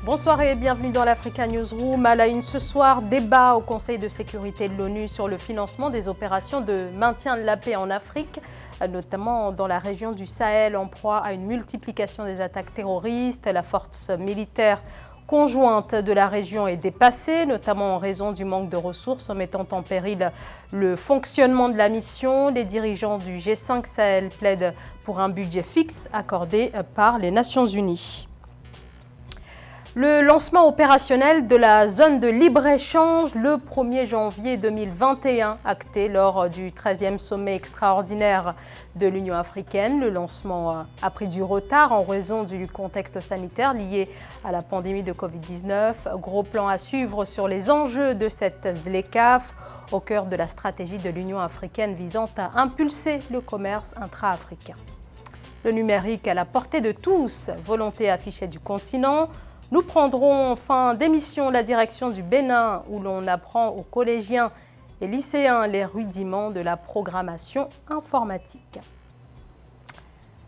Bonsoir et bienvenue dans l'Africa Newsroom. À la une ce soir, débat au Conseil de sécurité de l'ONU sur le financement des opérations de maintien de la paix en Afrique, notamment dans la région du Sahel en proie à une multiplication des attaques terroristes. La force militaire conjointe de la région est dépassée, notamment en raison du manque de ressources, mettant en péril le fonctionnement de la mission. Les dirigeants du G5 Sahel plaident pour un budget fixe accordé par les Nations Unies. Le lancement opérationnel de la zone de libre-échange le 1er janvier 2021, acté lors du 13e sommet extraordinaire de l'Union africaine. Le lancement a pris du retard en raison du contexte sanitaire lié à la pandémie de Covid-19. Gros plan à suivre sur les enjeux de cette ZLECAf, au cœur de la stratégie de l'Union africaine visant à impulser le commerce intra-africain. Le numérique à la portée de tous, volonté affichée du continent. Nous prendrons en fin d'émission la direction du Bénin où l'on apprend aux collégiens et lycéens les rudiments de la programmation informatique.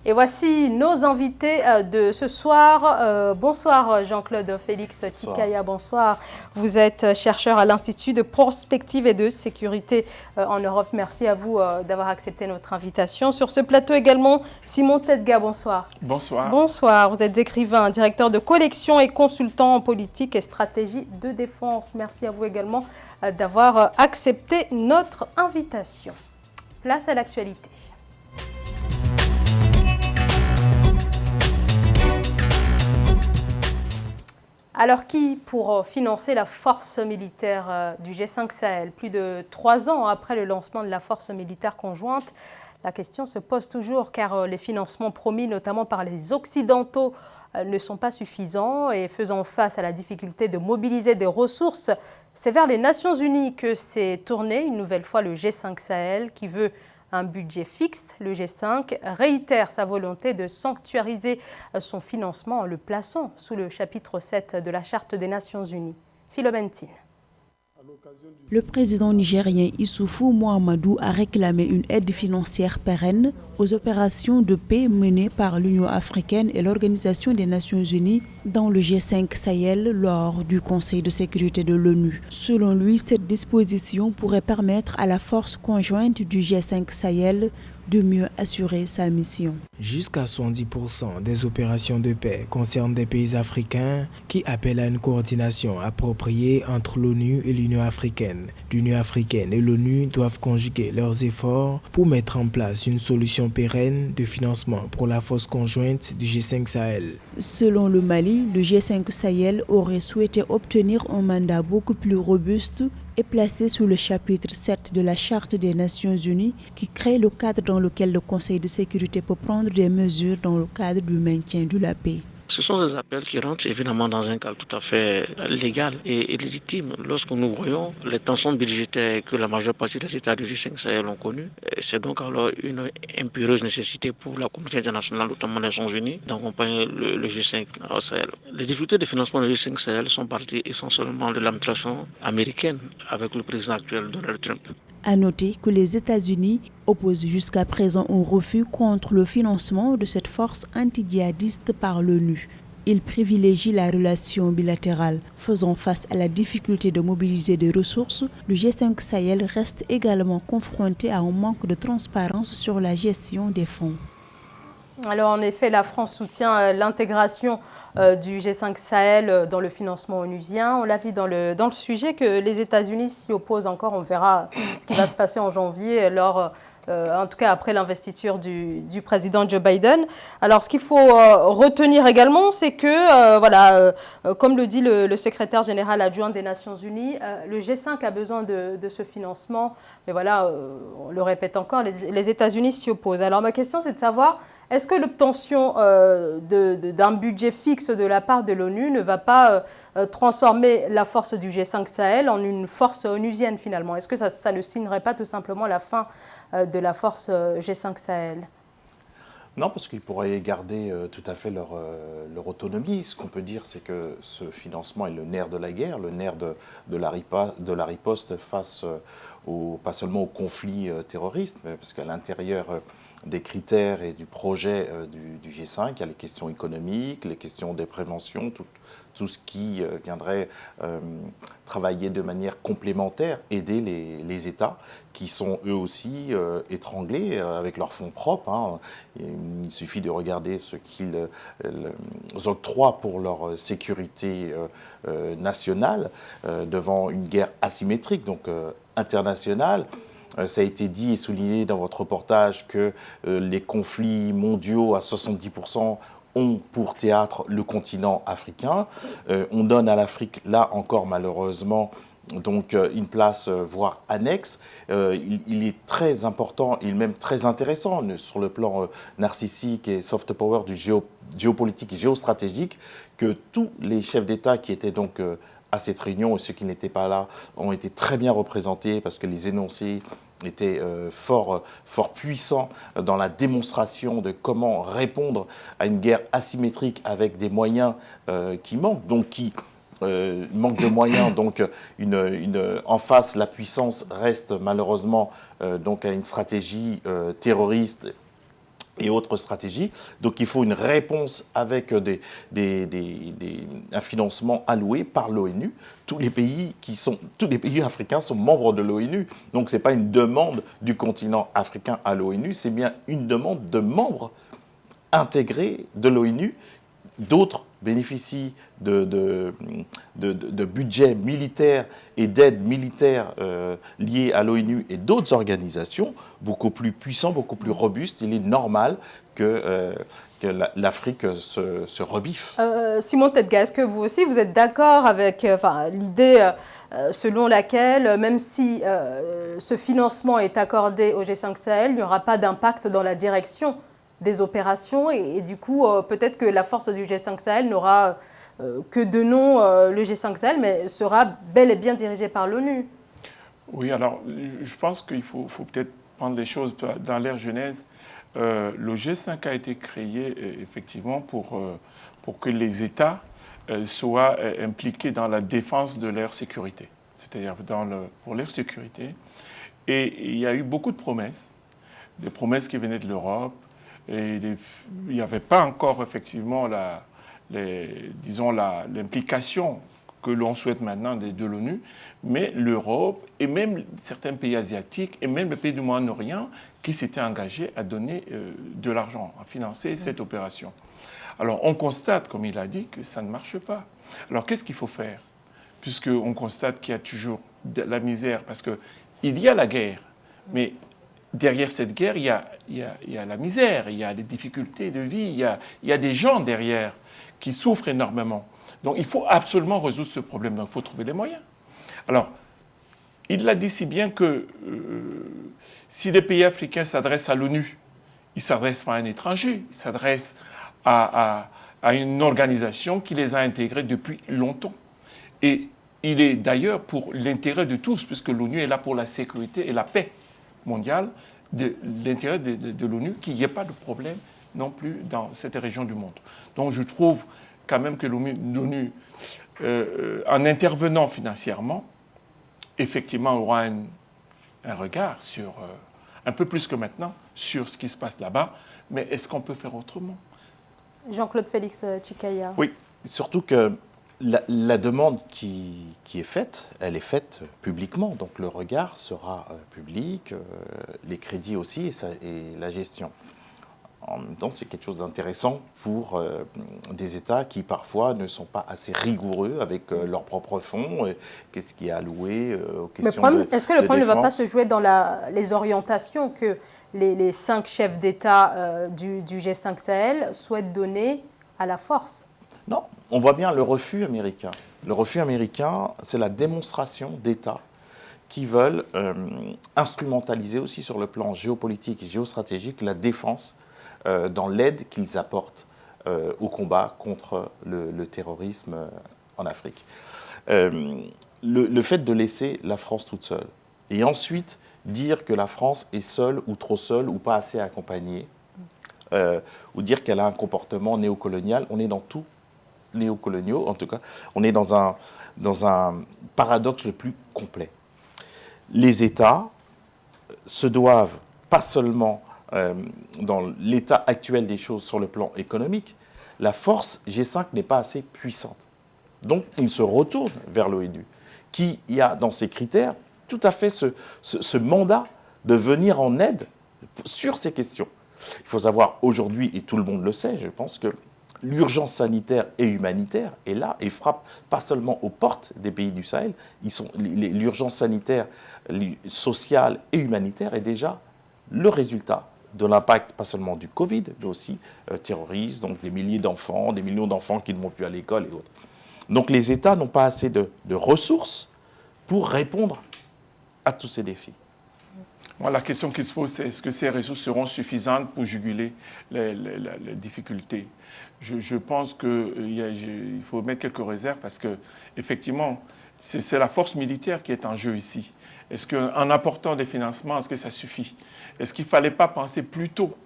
Et voici nos invités de ce soir. Bonsoir Jean-Claude Félix Chikaya, bonsoir. Vous êtes chercheur à l'Institut de prospective et de sécurité en Europe. Merci à vous d'avoir accepté notre invitation. Sur ce plateau également, Simon Tedga, bonsoir. Bonsoir. Bonsoir, vous êtes écrivain, directeur de collection et consultant en politique et stratégie de défense. Merci à vous également d'avoir accepté notre invitation. Place à l'actualité. Alors qui, pour financer la force militaire du G5 Sahel, plus de 3 ans après le lancement de la force militaire conjointe, la question se pose toujours car les financements promis, notamment par les Occidentaux, ne sont pas suffisants et faisant face à la difficulté de mobiliser des ressources, c'est vers les Nations Unies que s'est tourné une nouvelle fois le G5 Sahel qui veut un budget fixe. Le G5 réitère sa volonté de sanctuariser son financement en le plaçant sous le chapitre 7 de la Charte des Nations Unies. Philomène Tine. Le président nigérien Issoufou Mohamedou a réclamé une aide financière pérenne aux opérations de paix menées par l'Union africaine et l'Organisation des Nations Unies dans le G5 Sahel lors du Conseil de sécurité de l'ONU. Selon lui, cette disposition pourrait permettre à la force conjointe du G5 Sahel de mieux assurer sa mission. Jusqu'à 70% des opérations de paix concernent des pays africains qui appellent à une coordination appropriée entre l'ONU et l'Union africaine. L'Union africaine et l'ONU doivent conjuguer leurs efforts pour mettre en place une solution pérenne de financement pour la force conjointe du G5 Sahel. Selon le Mali, le G5 Sahel aurait souhaité obtenir un mandat beaucoup plus robuste et placé sous le chapitre 7 de la Charte des Nations Unies qui crée le cadre dans lequel le Conseil de sécurité peut prendre des mesures dans le cadre du maintien de la paix. Ce sont des appels qui rentrent évidemment dans un cadre tout à fait légal et légitime. Lorsque nous voyons les tensions budgétaires que la majeure partie des États du G5 Sahel ont connues, c'est donc alors une impérieuse nécessité pour la communauté internationale, notamment les Nations Unies, d'accompagner le G5 au Sahel. Les difficultés de financement du G5 Sahel sont parties essentiellement de l'administration américaine avec le président actuel Donald Trump. À noter que les États-Unis opposent jusqu'à présent un refus contre le financement de cette force anti-djihadiste par l'ONU. Ils privilégient la relation bilatérale. Faisant face à la difficulté de mobiliser des ressources, le G5 Sahel reste également confronté à un manque de transparence sur la gestion des fonds. Alors en effet, la France soutient l'intégration du G5 Sahel dans le financement onusien. On l'a vu dans le sujet que les États-Unis s'y opposent encore. On verra ce qui va se passer en janvier, en tout cas après l'investiture du président Joe Biden. Alors ce qu'il faut retenir également, c'est que, comme le dit le secrétaire général adjoint des Nations Unies, le G5 a besoin de ce financement. Mais voilà, on le répète encore, les États-Unis s'y opposent. Alors ma question, c'est de savoir, est-ce que l'obtention d'un budget fixe de la part de l'ONU ne va pas transformer la force du G5 Sahel en une force onusienne finalement? Est-ce que ça ne signerait pas tout simplement la fin de la force G5 Sahel? Non, parce qu'ils pourraient garder tout à fait leur autonomie. Ce qu'on peut dire, c'est que ce financement est le nerf de la guerre, le nerf de la riposte face pas seulement aux conflits terroristes, mais parce qu'à l'intérieur des critères et du projet du G5, il y a les questions économiques, les questions des préventions, tout ce qui viendrait travailler de manière complémentaire, aider les États qui sont eux aussi étranglés avec leurs fonds propres. Hein. Il suffit de regarder ce qu'ils octroient pour leur sécurité nationale devant une guerre asymétrique, donc internationale. Ça a été dit et souligné dans votre reportage que les conflits mondiaux à 70% ont pour théâtre le continent africain. On donne à l'Afrique, là encore malheureusement, donc une place, voire annexe. Il est très important et même très intéressant sur le plan narcissique et soft power du géopolitique et géostratégique que tous les chefs d'État qui étaient donc à cette réunion et ceux qui n'étaient pas là ont été très bien représentés parce que les énoncés étaient fort puissants dans la démonstration de comment répondre à une guerre asymétrique avec des moyens qui manquent, donc qui manque de moyens, donc en face la puissance reste malheureusement donc à une stratégie terroriste et autres stratégies. Donc il faut une réponse avec un financement alloué par l'ONU. Tous les pays africains sont membres de l'ONU. Donc ce n'est pas une demande du continent africain à l'ONU, c'est bien une demande de membres intégrés de l'ONU. D'autres bénéficient de budgets militaires et d'aides militaires liées à l'ONU et d'autres organisations beaucoup plus puissants, beaucoup plus robustes. Il est normal que l'Afrique se rebiffe. Simon Tedga, est-ce que vous aussi vous êtes d'accord avec l'idée selon laquelle même si ce financement est accordé au G5 Sahel, il n'y aura pas d'impact dans la direction des opérations et du coup peut-être que la force du G5 Sahel n'aura que de nom le G5 Sahel, mais sera bel et bien dirigé par l'ONU. Oui, alors je pense qu'il faut peut-être prendre les choses dans leur genèse. Le G5 a été créé effectivement pour que les États soient impliqués dans la défense de leur sécurité, c'est-à-dire pour leur sécurité. Et il y a eu beaucoup de promesses, des promesses qui venaient de l'Europe. Et il n'y avait pas encore effectivement l'implication que l'on souhaite maintenant de l'ONU, mais l'Europe et même certains pays asiatiques et même les pays du Moyen-Orient qui s'étaient engagés à donner de l'argent, à financer cette opération. Alors on constate, comme il a dit, que ça ne marche pas. Alors qu'est-ce qu'il faut faire? Puisqu'on constate qu'il y a toujours de la misère, parce qu'il y a la guerre, mais derrière cette guerre, il y a la misère, il y a les difficultés de vie, il y a des gens derrière qui souffrent énormément. Donc il faut absolument résoudre ce problème, donc il faut trouver les moyens. Alors, il l'a dit si bien que si les pays africains s'adressent à l'ONU, ils ne s'adressent pas à un étranger, ils s'adressent à une organisation qui les a intégrés depuis longtemps. Et il est d'ailleurs pour l'intérêt de tous, puisque l'ONU est là pour la sécurité et la paix mondiale, l'intérêt de l'ONU, qu'il n'y ait pas de problème non plus dans cette région du monde. Donc je trouve quand même que l'ONU, en intervenant financièrement, effectivement aura un regard sur, un peu plus que maintenant, sur ce qui se passe là-bas. Mais est-ce qu'on peut faire autrement? Jean-Claude Félix Tchikaya. Oui, surtout que la demande qui est faite, elle est faite publiquement, donc le regard sera public, les crédits aussi et la gestion. En même temps, c'est quelque chose d'intéressant pour des États qui parfois ne sont pas assez rigoureux avec leurs propres fonds. Qu'est-ce qui est alloué aux questions de défense. Est-ce que le problème ne va pas se jouer dans les orientations que les 5 chefs d'État du G5 Sahel souhaitent donner à la force? Non, on voit bien le refus américain. Le refus américain, c'est la démonstration d'États qui veulent instrumentaliser aussi sur le plan géopolitique et géostratégique la défense dans l'aide qu'ils apportent au combat contre le terrorisme en Afrique. Le fait de laisser la France toute seule et ensuite dire que la France est seule ou trop seule ou pas assez accompagnée, ou dire qu'elle a un comportement néocolonial, on est dans tout néocoloniaux, en tout cas, on est dans un paradoxe le plus complet. les États se doivent, pas seulement dans l'état actuel des choses sur le plan économique, la force G5 n'est pas assez puissante. Donc, il se retourne vers l'ONU, qui a dans ses critères tout à fait ce mandat de venir en aide sur ces questions. Il faut savoir aujourd'hui, et tout le monde le sait, je pense que l'urgence sanitaire et humanitaire est là et frappe pas seulement aux portes des pays du Sahel. L'urgence sanitaire, sociale et humanitaire est déjà le résultat de l'impact pas seulement du Covid, mais aussi terroriste, donc des milliers d'enfants, des millions d'enfants qui ne vont plus à l'école et autres. Donc les États n'ont pas assez de ressources pour répondre à tous ces défis. Moi, la question qui se pose, c'est est-ce que ces ressources seront suffisantes pour juguler les difficultés? Je pense qu'il faut mettre quelques réserves parce qu'effectivement, c'est la force militaire qui est en jeu ici. Est-ce qu'en apportant des financements, est-ce que ça suffit? Est-ce qu'il ne fallait pas penser plutôt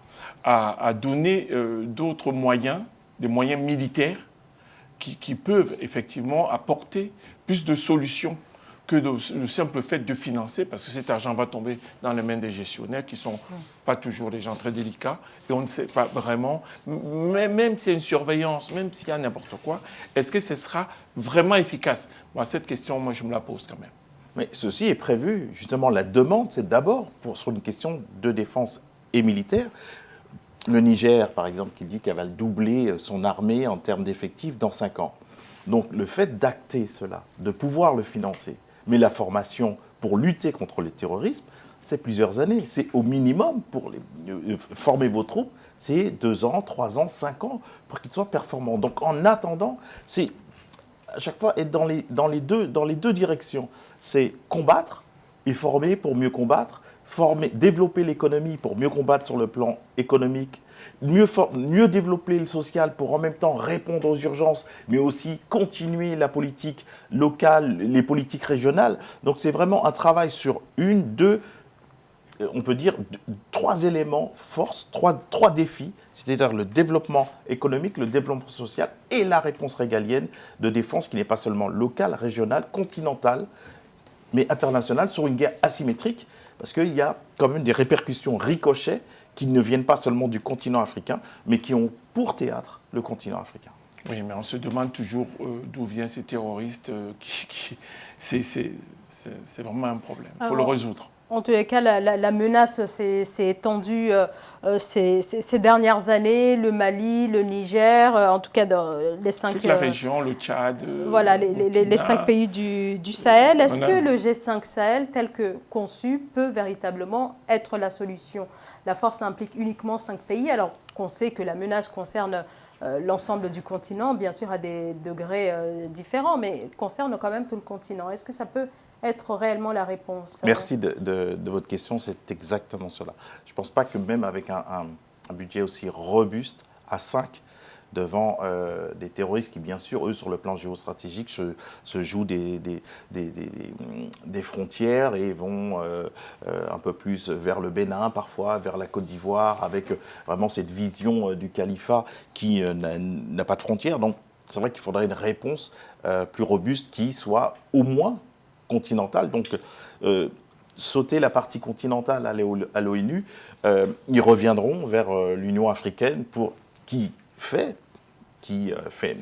à donner d'autres moyens, des moyens militaires qui peuvent effectivement apporter plus de solutions que le simple fait de financer, parce que cet argent va tomber dans les mains des gestionnaires qui ne sont pas toujours des gens très délicats, et on ne sait pas vraiment, même s'il y a une surveillance, même s'il y a n'importe quoi, est-ce que ce sera vraiment efficace? Moi, cette question, moi, je me la pose quand même. Mais ceci est prévu, justement, la demande, c'est d'abord sur une question de défense et militaire. Le Niger, par exemple, qui dit qu'elle va doubler son armée en termes d'effectifs dans 5 ans. Donc, le fait d'acter cela, de pouvoir le financer, mais la formation pour lutter contre le terrorisme, c'est plusieurs années. C'est au minimum pour former vos troupes, c'est 2 ans, 3 ans, 5 ans pour qu'ils soient performants. Donc en attendant, c'est à chaque fois être dans les deux directions. C'est combattre et former pour mieux combattre, développer l'économie pour mieux combattre sur le plan économique, mieux développer le social pour en même temps répondre aux urgences, mais aussi continuer la politique locale, les politiques régionales. Donc c'est vraiment un travail sur on peut dire 3 éléments force, 3 défis, c'est-à-dire le développement économique, le développement social et la réponse régalienne de défense qui n'est pas seulement locale, régionale, continentale, mais internationale sur une guerre asymétrique, parce qu'il y a quand même des répercussions ricochets qui ne viennent pas seulement du continent africain, mais qui ont pour théâtre le continent africain. Oui, mais on se demande toujours d'où viennent ces terroristes. C'est vraiment un problème. Il faut le résoudre. En tous les cas, la menace s'est étendue ces dernières années. Le Mali, le Niger, en tout cas dans les 5... Toute la région, le Tchad. Voilà, les 5 pays du Sahel. Est-ce que le G5 Sahel, tel que conçu, peut véritablement être la solution? La force implique uniquement 5 pays, alors qu'on sait que la menace concerne l'ensemble du continent, bien sûr à des degrés différents, mais concerne quand même tout le continent. Est-ce que ça peut être réellement la réponse? Merci de votre question, c'est exactement cela. Je ne pense pas que même avec un budget aussi robuste, à 5, devant des terroristes qui, bien sûr, eux, sur le plan géostratégique, se jouent des frontières et vont un peu plus vers le Bénin, parfois, vers la Côte d'Ivoire, avec vraiment cette vision du califat qui n'a pas de frontières. Donc, c'est vrai qu'il faudrait une réponse plus robuste qui soit au moins continentale. Donc, sauter la partie continentale, aller à l'ONU, ils reviendront vers l'Union africaine qui fait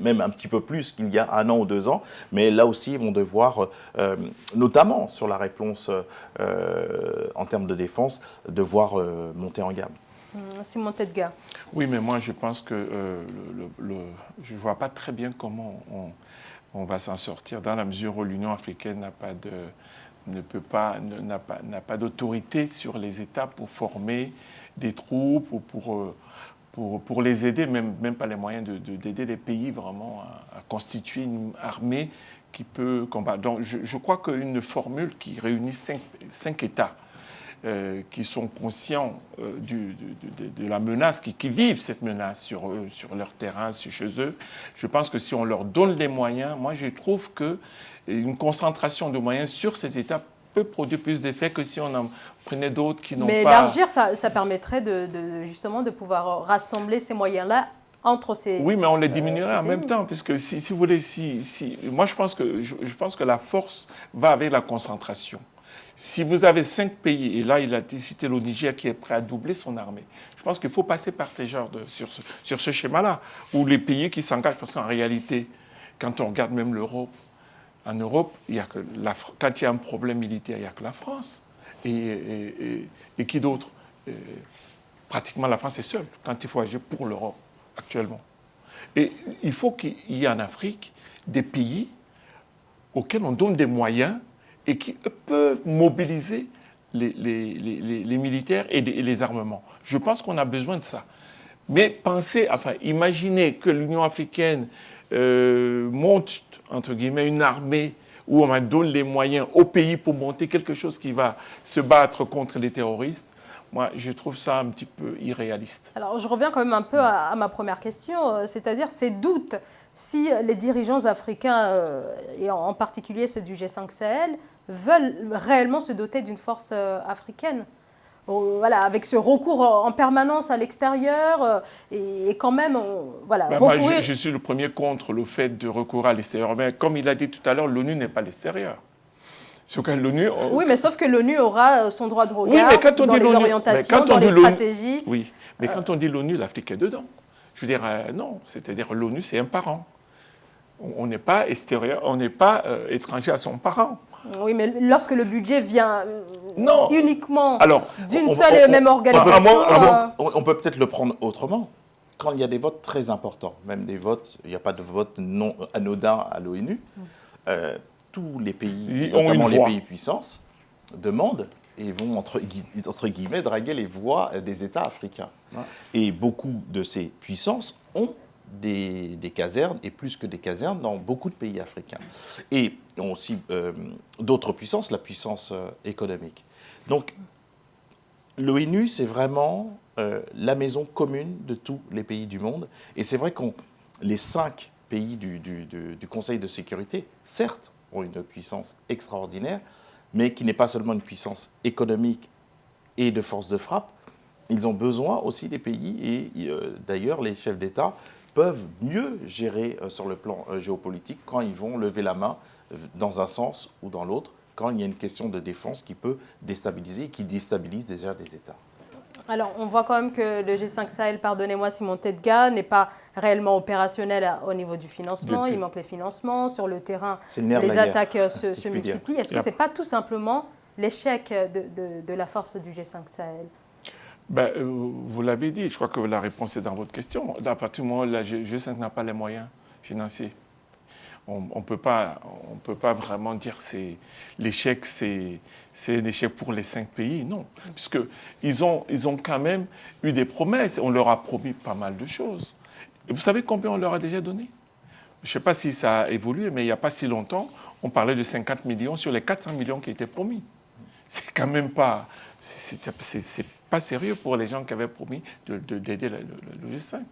même un petit peu plus qu'il y a 1 an ou 2 ans, mais là aussi, ils vont devoir, notamment sur la réponse en termes de défense, devoir monter en gamme. Simon Tedga. Oui, mais moi, je pense que je ne vois pas très bien comment on va s'en sortir dans la mesure où l'Union africaine n'a pas d'autorité sur les États pour former des troupes ou pour les aider, même pas les moyens d'aider les pays vraiment à constituer une armée qui peut combattre. Donc je crois qu'une formule qui réunit 5 États qui sont conscients de la menace, qui vivent cette menace sur leur terrain, chez eux, je pense que si on leur donne des moyens, moi je trouve qu'une concentration de moyens sur ces États peut produire plus d'effets que si on en prenait d'autres qui n'ont pas... Mais élargir, ça permettrait justement de pouvoir rassembler ces moyens-là entre ces... Oui, mais on les diminuerait en même temps, puisque si vous voulez, moi je pense que la force va avec la concentration. Si vous avez 5 pays, et là il a cité le Niger qui est prêt à doubler son armée, je pense qu'il faut passer par ces genres sur ce schéma-là, où les pays qui s'engagent, parce qu'en réalité, quand on regarde même l'Europe, en Europe, quand il y a un problème militaire, il n'y a que la France. Et qui d'autre? Pratiquement la France est seule quand il faut agir pour l'Europe actuellement. Et il faut qu'il y ait en Afrique des pays auxquels on donne des moyens et qui peuvent mobiliser les militaires et les armements. Je pense qu'on a besoin de ça. Mais imaginez que l'Union africaine monte, entre guillemets, une armée où on donne les moyens aux pays pour monter quelque chose qui va se battre contre les terroristes. Moi, je trouve ça un petit peu irréaliste. Alors, je reviens quand même un peu à ma première question, c'est-à-dire ces doutes. Si les dirigeants africains, et en particulier ceux du G5 Sahel, veulent réellement se doter d'une force africaine, voilà, avec ce recours en permanence à l'extérieur, et quand même, moi, je suis le premier contre le fait de recourir à l'extérieur. Mais comme il a dit tout à l'heure, l'ONU n'est pas l'extérieur. Oui, mais sauf que l'ONU aura son droit de regard dans les orientations, dans les stratégies. Oui, mais quand on dit l'ONU, l'Afrique est dedans. Je veux dire, non, c'est-à-dire l'ONU, c'est un parent. On n'est pas extérieur, on n'est pas étranger à son parent. Oui, mais lorsque le budget vient uniquement d'une seule et même organisation... On peut peut-être le prendre autrement. Quand il y a des votes très importants, même des votes, il n'y a pas de vote non anodin à l'ONU, tous les pays, notamment les pays puissances, demandent et vont, entre guillemets, draguer les voix des États africains. Ouais. Et beaucoup de ces puissances ont des casernes, et plus que des casernes, dans beaucoup de pays africains. Et ont aussi d'autres puissances, la puissance économique. Donc, l'ONU, c'est vraiment la maison commune de tous les pays du monde. Et c'est vrai que les 5 pays du Conseil de sécurité, certes, ont une puissance extraordinaire, mais qui n'est pas seulement une puissance économique et de force de frappe. Ils ont besoin aussi des pays, et d'ailleurs, les chefs d'État peuvent mieux gérer sur le plan géopolitique quand ils vont lever la main dans un sens ou dans l'autre, quand il y a une question de défense qui peut déstabiliser et qui déstabilise déjà des États. Alors, on voit quand même que le G5 Sahel, pardonnez-moi Simon Tedga, n'est pas réellement opérationnel au niveau du financement. Il manque les financements. Sur le terrain, les attaques se multiplient. Est-ce que ce n'est pas tout simplement l'échec de la force du G5 Sahel? Vous l'avez dit, je crois que la réponse est dans votre question. À partir du moment où le G5 n'a pas les moyens financiers, on ne peut pas vraiment dire que l'échec, c'est un échec pour les 5 pays, non. Puisqu'ils ont quand même eu des promesses, on leur a promis pas mal de choses. Et vous savez combien on leur a déjà donné? Je ne sais pas si ça a évolué, mais il n'y a pas si longtemps, on parlait de 50 millions sur les 400 millions qui étaient promis. C'est quand même pas... C'est pas sérieux pour les gens qui avaient promis d'aider le G5.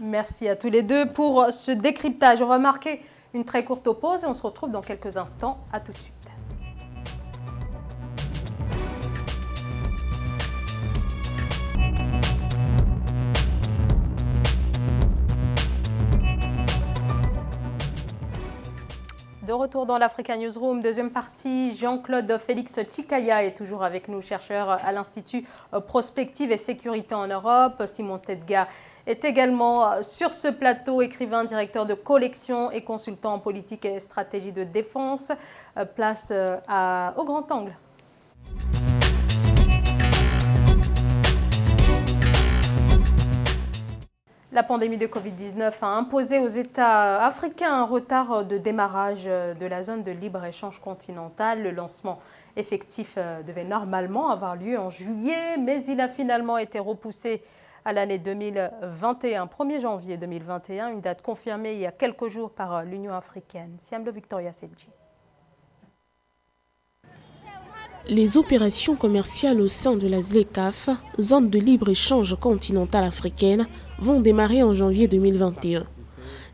Merci à tous les deux pour ce décryptage. On va marquer une très courte pause et on se retrouve dans quelques instants. À tout de suite. De retour dans l'Africa Newsroom, deuxième partie, Jean-Claude Félix Chikaya est toujours avec nous, chercheur à l'Institut Prospective et Sécurité en Europe. Simon Tedga est également sur ce plateau, écrivain, directeur de collection et consultant en politique et stratégie de défense. Place au grand angle. La pandémie de Covid-19 a imposé aux États africains un retard de démarrage de la zone de libre-échange continentale. Le lancement effectif devait normalement avoir lieu en juillet, mais il a finalement été repoussé à l'année 2021, 1er janvier 2021, une date confirmée il y a quelques jours par l'Union africaine. Siamlo Victoria Selji. Les opérations commerciales au sein de la ZLECAf, zone de libre-échange continentale africaine, vont démarrer en janvier 2021.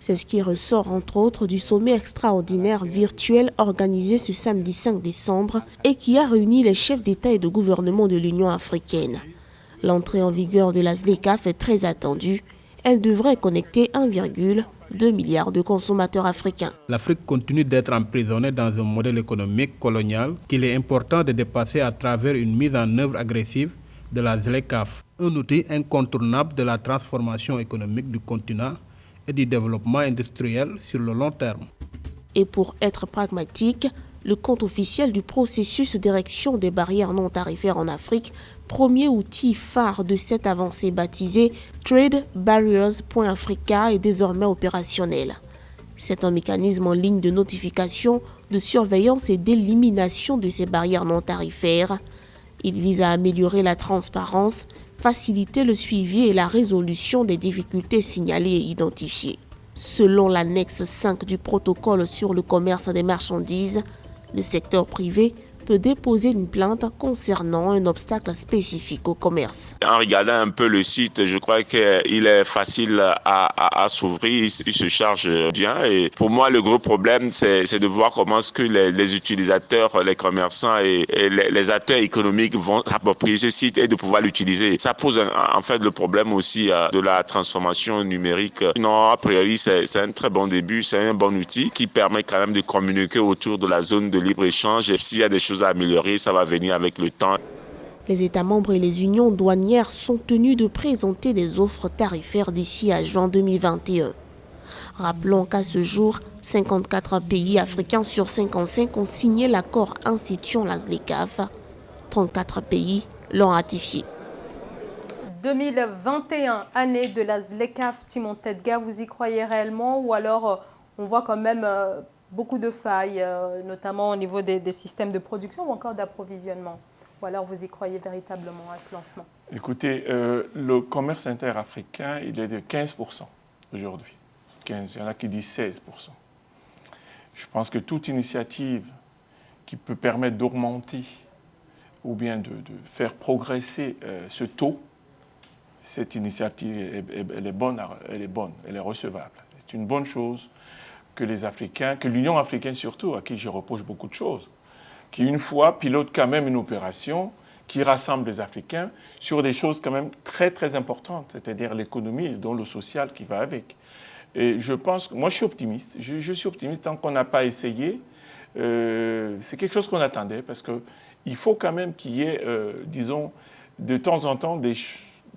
C'est ce qui ressort entre autres du sommet extraordinaire virtuel organisé ce samedi 5 décembre et qui a réuni les chefs d'État et de gouvernement de l'Union africaine. L'entrée en vigueur de la ZLECAf est très attendue. Elle devrait connecter 1,1 2 milliards de consommateurs africains. L'Afrique continue d'être emprisonnée dans un modèle économique colonial qu'il est important de dépasser à travers une mise en œuvre agressive de la ZLECAf, un outil incontournable de la transformation économique du continent et du développement industriel sur le long terme. Et pour être pragmatique, le compte officiel du processus d'érection des barrières non tarifaires en Afrique, premier outil phare de cette avancée baptisé TradeBarriers.Africa, est désormais opérationnel. C'est un mécanisme en ligne de notification, de surveillance et d'élimination de ces barrières non tarifaires. Il vise à améliorer la transparence, faciliter le suivi et la résolution des difficultés signalées et identifiées. Selon l'annexe 5 du protocole sur le commerce des marchandises, le secteur privé peut déposer une plainte concernant un obstacle spécifique au commerce. En regardant un peu le site, je crois qu'il est facile à s'ouvrir, il se charge bien. Et pour moi, le gros problème, c'est de voir comment est-ce que les utilisateurs, les commerçants et les acteurs économiques vont approprier ce site et de pouvoir l'utiliser. Ça pose en fait le problème aussi de la transformation numérique. Non, a priori, c'est un très bon début, c'est un bon outil qui permet quand même de communiquer autour de la zone de libre-échange. Et s'il y a des choses à améliorer, ça va venir avec le temps. Les États membres et les unions douanières sont tenus de présenter des offres tarifaires d'ici à juin 2021. Rappelons qu'à ce jour, 54 pays africains sur 55 ont signé l'accord instituant la ZLECAf. 34 pays l'ont ratifié. 2021, année de la ZLECAf, Simon Tedga, vous y croyez réellement ou alors on voit quand même beaucoup de failles, notamment au niveau des systèmes de production ou encore d'approvisionnement? Ou alors vous y croyez véritablement à ce lancement? Écoutez, le commerce interafricain, il est de 15% aujourd'hui. 15, il y en a qui disent 16%. Je pense que toute initiative qui peut permettre d'augmenter ou bien de faire progresser ce taux, cette initiative, elle est bonne, elle est recevable. C'est une bonne chose que les Africains, que l'Union africaine surtout, à qui je reproche beaucoup de choses, qui une fois pilote quand même une opération qui rassemble les Africains sur des choses quand même très très importantes, c'est-à-dire l'économie et dont le social qui va avec. Et je pense, moi je suis optimiste, je suis optimiste tant qu'on n'a pas essayé, c'est quelque chose qu'on attendait parce qu'il faut quand même qu'il y ait, disons, de temps en temps des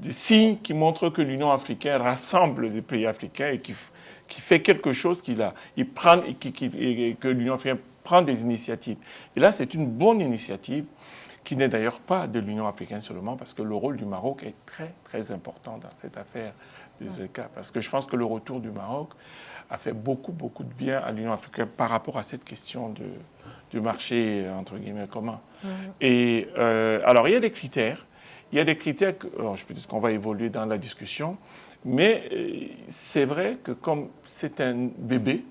signes qui montrent que l'Union africaine rassemble des pays africains et qui fait quelque chose que l'Union africaine prend des initiatives. Et là, c'est une bonne initiative qui n'est d'ailleurs pas de l'Union africaine seulement, parce que le rôle du Maroc est très, très important dans cette affaire de ZLECAf. Parce que je pense que le retour du Maroc a fait beaucoup, beaucoup de bien à l'Union africaine par rapport à cette question du marché, entre guillemets, commun. Et alors, il y a des critères. Il y a des critères, je peux dire qu'on va évoluer dans la discussion, mais c'est vrai que comme c'est un bébé,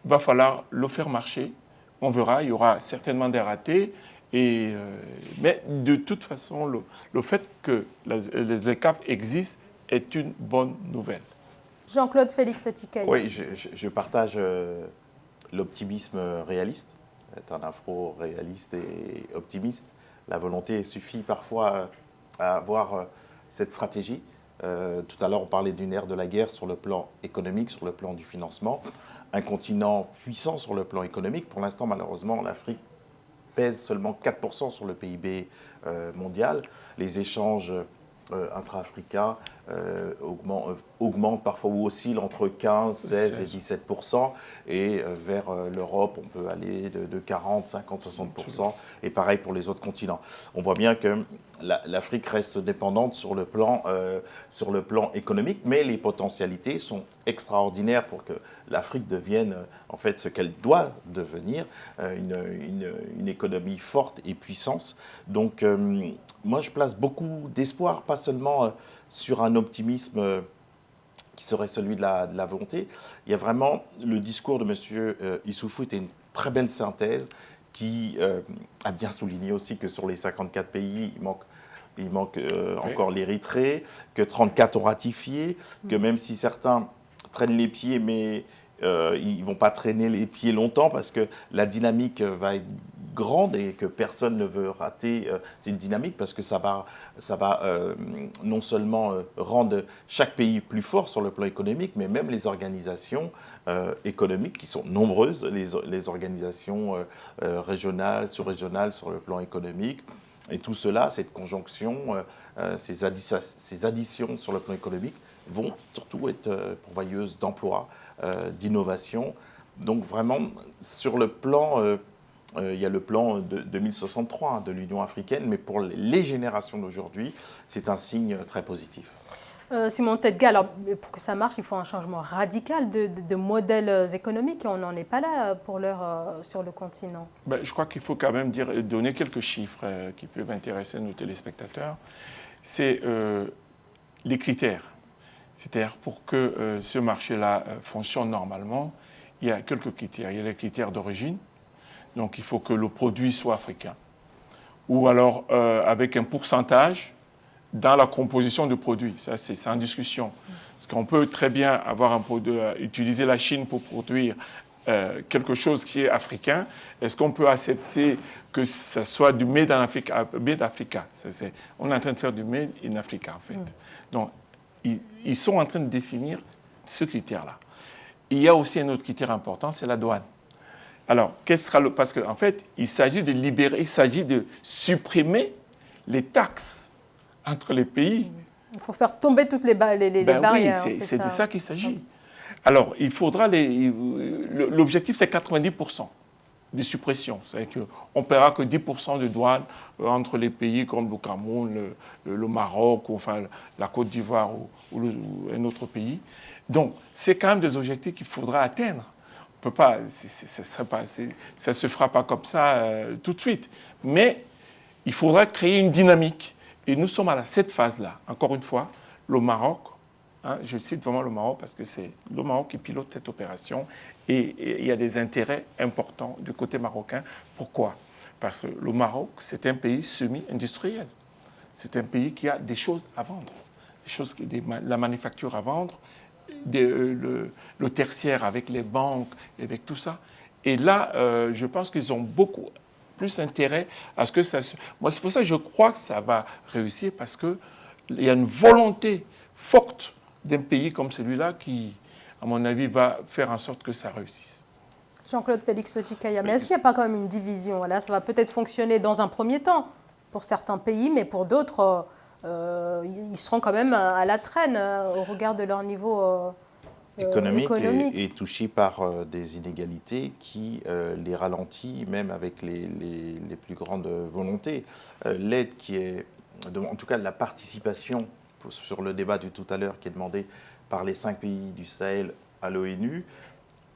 il va falloir le faire marcher. On verra, il y aura certainement des ratés. Mais de toute façon, le fait que les ZLECAf existent est une bonne nouvelle. Jean-Claude Félix Tchikaï. Oui, je partage l'optimisme réaliste, être un afro-réaliste et optimiste. La volonté suffit parfois à avoir cette stratégie. Tout à l'heure, on parlait d'une ère de la guerre sur le plan économique, sur le plan du financement. Un continent puissant sur le plan économique. Pour l'instant, malheureusement, l'Afrique pèse seulement 4% sur le PIB mondial. Les échanges intra-africains augmentent parfois ou oscillent entre 15, 16 et 17%. Et vers l'Europe, on peut aller de 40, 50, 60%. Et pareil pour les autres continents. On voit bien que l'Afrique reste dépendante sur le plan économique, mais les potentialités sont extraordinaires pour que l'Afrique devienne en fait ce qu'elle doit devenir, une économie forte et puissante. Donc moi je place beaucoup d'espoir, pas seulement sur un optimisme qui serait celui de la volonté. Il y a vraiment le discours de M. Issoufou était une très belle synthèse qui a bien souligné aussi que sur les 54 pays, il manque encore l'Érythrée, que 34 ont ratifié, que même si certains traînent les pieds, mais ils ne vont pas traîner les pieds longtemps parce que la dynamique va être grande et que personne ne veut rater cette dynamique parce que ça va non seulement rendre chaque pays plus fort sur le plan économique, mais même les organisations économiques qui sont nombreuses, les organisations régionales, sous-régionales sur le plan économique. Et tout cela, cette conjonction, ces additions sur le plan économique vont surtout être pourvoyeuses d'emplois, d'innovation. Donc vraiment, sur le plan, il y a le plan de 2063 de l'Union africaine, mais pour les générations d'aujourd'hui, c'est un signe très positif. Simon Tedga, alors pour que ça marche, il faut un changement radical de modèles économiques et on n'en est pas là pour l'heure sur le continent. Je crois qu'il faut quand même donner quelques chiffres qui peuvent intéresser nos téléspectateurs. C'est les critères. C'est-à-dire pour que ce marché-là fonctionne normalement, il y a quelques critères. Il y a les critères d'origine, donc il faut que le produit soit africain. Ou alors avec un pourcentage dans la composition du produit. Ça, c'est en discussion. Parce qu'on peut très bien utiliser la Chine pour produire quelque chose qui est africain. Est-ce qu'on peut accepter que ce soit du Made in Africa? On est en train de faire du Made in Africa, en fait. Donc, ils sont en train de définir ce critère-là. Il y a aussi un autre critère important, c'est la douane. Alors, parce qu'en fait, il s'agit de libérer, il s'agit de supprimer les taxes entre les pays. Il faut faire tomber toutes les barrières. Oui, c'est de ça qu'il s'agit. Alors, il faudra l'objectif, c'est 90% de suppression. C'est-à-dire qu'on ne paiera que 10% de douane entre les pays comme le Cameroun, le Maroc, ou enfin la Côte d'Ivoire ou un autre pays. Donc, c'est quand même des objectifs qu'il faudra atteindre. On peut pas, ça ne se fera pas comme ça tout de suite. Mais il faudra créer une dynamique. Et nous sommes à cette phase-là. Encore une fois, le Maroc, je cite vraiment le Maroc parce que c'est le Maroc qui pilote cette opération et il y a des intérêts importants du côté marocain. Pourquoi? Parce que le Maroc, c'est un pays semi-industriel. C'est un pays qui a des choses à vendre, la manufacture à vendre, le tertiaire avec les banques, avec tout ça. Et là, je pense qu'ils ont beaucoup plus intérêt à ce que ça se... Moi, c'est pour ça que je crois que ça va réussir, parce qu'il y a une volonté forte d'un pays comme celui-là qui, à mon avis, va faire en sorte que ça réussisse. Jean-Claude Félix Djikaya, mais est-ce qu'il n'y a pas quand même une division? Voilà, ça va peut-être fonctionner dans un premier temps pour certains pays, mais pour d'autres, ils seront quand même à la traîne au regard de leur niveau économique. Est touché par des inégalités qui les ralentit, même avec les plus grandes volontés. L'aide qui est, en tout cas la participation sur le débat de tout à l'heure qui est demandé par les 5 pays du Sahel à l'ONU,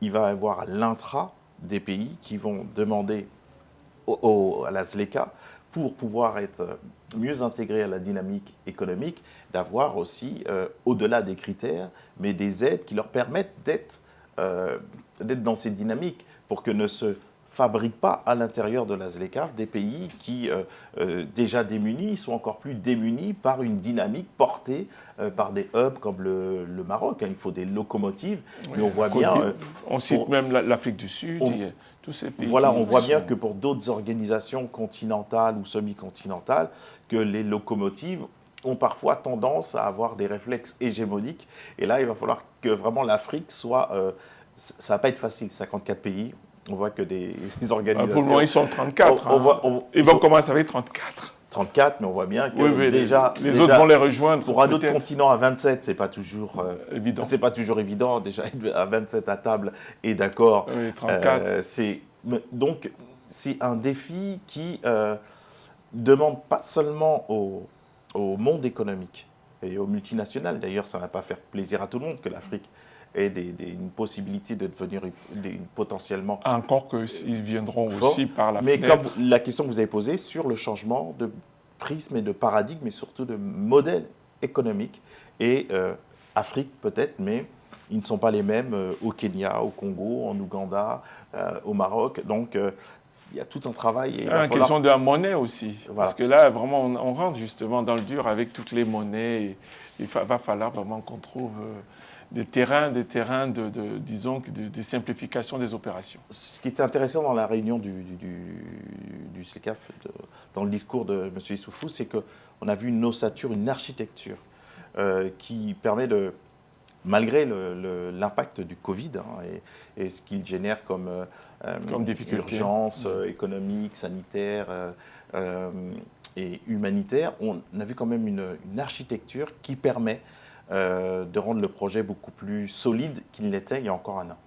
il va y avoir à l'intra des pays qui vont demander à la ZLECA, pour pouvoir être mieux intégrés à la dynamique économique, d'avoir aussi, au-delà des critères, mais des aides qui leur permettent d'être dans cette dynamique, pour que ne se fabriquent pas à l'intérieur de la ZLECA des pays qui, déjà démunis, sont encore plus démunis par une dynamique portée par des hubs comme le Maroc. Il faut des locomotives, mais on voit bien... on cite même l'Afrique du Sud, tous ces pays. Voilà, on voit bien que pour d'autres organisations continentales ou semi-continentales, que les locomotives ont parfois tendance à avoir des réflexes hégémoniques. Et là, il va falloir que vraiment l'Afrique soit... ça ne va pas être facile, 54 pays. On voit que des organisations... Pour le moment, ils sont 34. Ils vont commencer avec 34. 34, mais on voit bien que déjà... Les autres vont les rejoindre. Pour un autre continent à 27, ce n'est pas toujours évident. C'est pas toujours évident, déjà, à 27 à table et d'accord. Oui, 34. Donc, c'est un défi qui demande pas seulement au monde économique et aux multinationales. D'ailleurs, ça ne va pas faire plaisir à tout le monde que l'Afrique ait une possibilité de devenir potentiellement... Encore qu'ils viendront fort, aussi par la fenêtre. Mais comme la question que vous avez posée sur le changement de prisme et de paradigme, mais surtout de modèle économique. Et Afrique peut-être, mais ils ne sont pas les mêmes au Kenya, au Congo, en Ouganda, au Maroc. Donc, il y a tout un travail. C'est une question de la monnaie aussi. Voilà. Parce que là, vraiment, on rentre justement dans le dur avec toutes les monnaies. Il va falloir vraiment qu'on trouve terrains disons, de simplification des opérations. Ce qui était intéressant dans la réunion du ZLECAf, dans le discours de M. Issoufou, c'est qu'on a vu une ossature, une architecture qui permet de, malgré l'impact du Covid et ce qu'il génère comme urgence économique, sanitaire et humanitaire, on a vu quand même une architecture qui permet de rendre le projet beaucoup plus solide qu'il l'était il y a encore un an.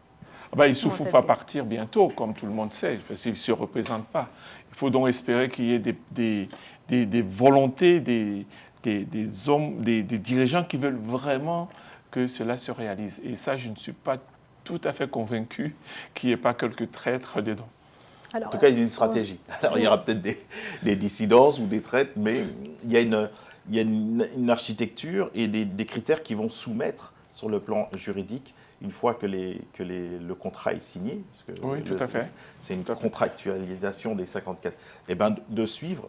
Issoufou va partir bientôt, comme tout le monde sait, s'il ne se représente pas. Il faut donc espérer qu'il y ait des volontés, des hommes, des dirigeants qui veulent vraiment que cela se réalise. Et ça, je ne suis pas tout à fait convaincu qu'il n'y ait pas quelques traîtres dedans. Alors, en tout cas, il y a une stratégie. Alors, il y aura peut-être des dissidences ou des traîtres, mais il y a une architecture et des critères qui vont soumettre sur le plan juridique une fois que le contrat est signé. Parce que oui, tout à fait. C'est une contractualisation des 54. Et bien, de suivre,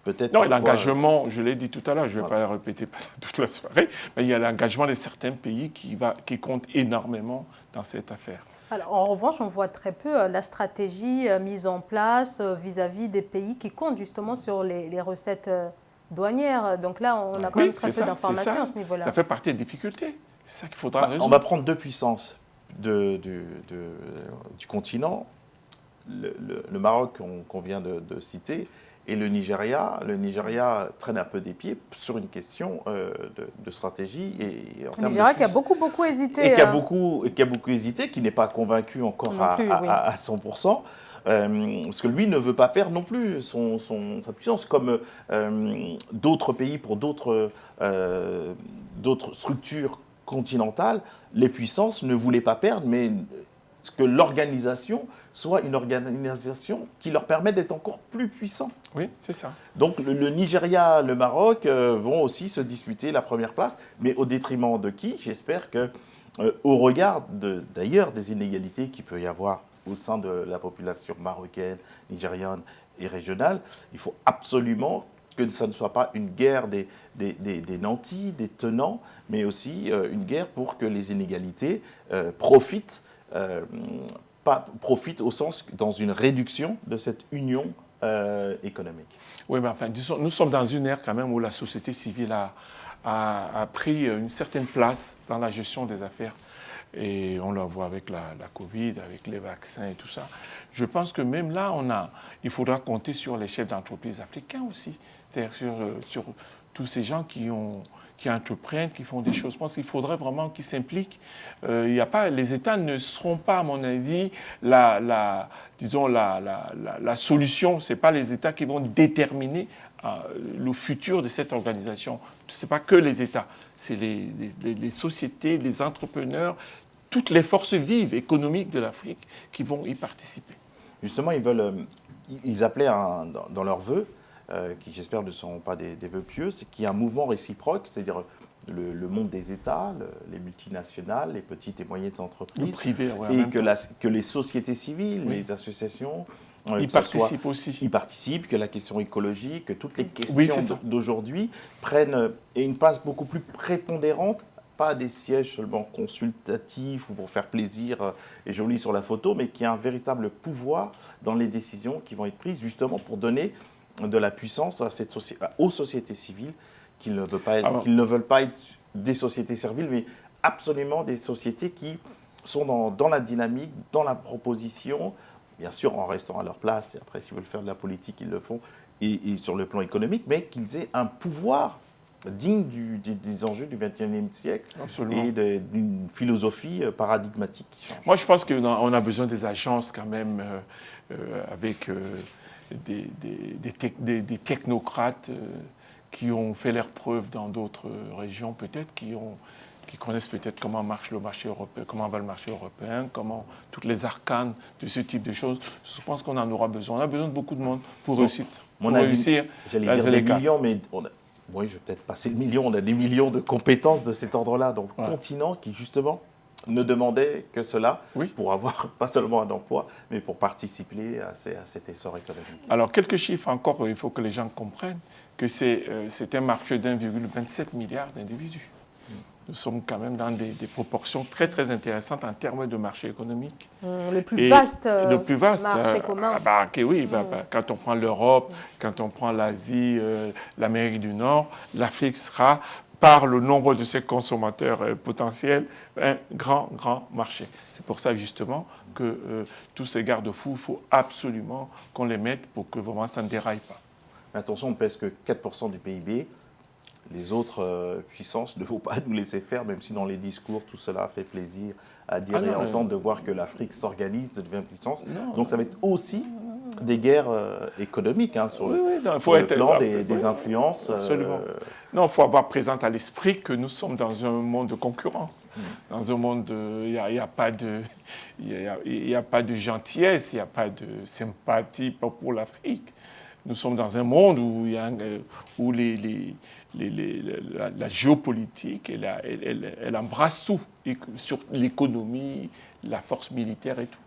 peut-être. Non, l'engagement, je l'ai dit tout à l'heure, je ne vais pas le répéter toute la soirée, mais il y a l'engagement de certains pays qui compte énormément dans cette affaire. Alors, en revanche, on voit très peu la stratégie mise en place vis-à-vis des pays qui comptent justement sur les recettes douanières. Donc là, on a quand même très peu d'informations à ce niveau-là. Ça fait partie des difficultés. C'est ça qu'il faudra résoudre. On va prendre deux puissances du continent, le Maroc qu'on vient de citer, et le Nigeria. Le Nigeria traîne un peu des pieds sur une question de stratégie. Le Nigeria qui a beaucoup hésité. Et qui a beaucoup hésité, qui n'est pas convaincu encore à 100%. Parce que lui ne veut pas perdre non plus sa puissance, comme d'autres pays pour d'autres structures continentales, les puissances ne voulaient pas perdre, mais que l'organisation soit une organisation qui leur permet d'être encore plus puissants. Oui, c'est ça. Donc le Nigeria, le Maroc vont aussi se disputer la première place, mais au détriment de qui? J'espère que, au regard d'ailleurs des inégalités qu'il peut y avoir au sein de la population marocaine, nigériane et régionale, il faut absolument que ça ne soit pas une guerre des nantis, des tenants, mais aussi une guerre pour que les inégalités profitent au sens dans une réduction de cette union économique. Oui, mais enfin, disons, nous sommes dans une ère quand même où la société civile a pris une certaine place dans la gestion des affaires. Et on le voit avec la Covid, avec les vaccins et tout ça. Je pense que même là, il faudra compter sur les chefs d'entreprise africains aussi. C'est-à-dire sur tous ces gens qui entreprennent, qui font des choses. Je pense qu'il faudrait vraiment qu'ils s'impliquent. Les États ne seront pas, à mon avis, la solution. Ce n'est pas les États qui vont déterminer le futur de cette organisation. Ce n'est pas que les États, c'est les sociétés, les entrepreneurs, toutes les forces vives économiques de l'Afrique qui vont y participer. Justement, ils appelaient dans leurs vœux, qui j'espère ne sont pas des vœux pieux, c'est qu'il y a un mouvement réciproque, c'est-à-dire le monde des États, les multinationales, les petites et moyennes entreprises, le privé, et que les sociétés civiles, les associations, ils participent aussi. Ils participent, que la question écologique, que toutes les questions d'aujourd'hui prennent une place beaucoup plus prépondérante, pas des sièges seulement consultatifs ou pour faire plaisir et joli sur la photo, mais qui a un véritable pouvoir dans les décisions qui vont être prises, justement pour donner de la puissance aux sociétés civiles qui ne veulent pas être des sociétés serviles, mais absolument des sociétés qui sont dans la dynamique, dans la proposition, bien sûr en restant à leur place, et après s'ils veulent faire de la politique, ils le font, et sur le plan économique, mais qu'ils aient un pouvoir digne des enjeux du XXIe siècle. Absolument. Et d'une philosophie paradigmatique qui change. Moi, je pense qu'on a besoin des agences quand même avec des technocrates qui ont fait leurs preuves dans d'autres régions, peut-être, qui connaissent peut-être comment marche le marché européen, comment va le marché européen, comment toutes les arcanes de ce type de choses. Je pense qu'on en aura besoin. On a besoin de beaucoup de monde pour réussir. J'allais dire des millions, mais oui, je vais peut-être passer le million. On a des millions de compétences de cet ordre-là. Donc, continent qui, justement, ne demandait que cela pour avoir pas seulement un emploi, mais pour participer à cet essor économique. Alors, quelques chiffres encore, il faut que les gens comprennent que c'est un marché d'1,27 milliard d'individus. nous sommes quand même dans des proportions très, très intéressantes en termes de marché économique. Le plus vaste marché commun. Quand on prend l'Europe, quand on prend l'Asie, l'Amérique du Nord, l'Afrique sera, par le nombre de ses consommateurs potentiels, un grand, grand marché. C'est pour ça, justement, que tous ces garde-fous, il faut absolument qu'on les mette pour que vraiment ça ne déraille pas. Mais attention, on ne pèse que 4% du PIB. Les autres puissances ne vont pas nous laisser faire, même si dans les discours, tout cela fait plaisir à dire et à entendre, de voir que l'Afrique s'organise, devient puissance. Donc ça va être aussi des guerres économiques sur le plan des influences. Absolument. Non, il faut avoir présent à l'esprit que nous sommes dans un monde de concurrence. Dans un monde, il n'y a pas de gentillesse, il n'y a pas de sympathie pour l'Afrique. Nous sommes dans un monde où la géopolitique, elle embrasse tout, sur l'économie, la force militaire et tout.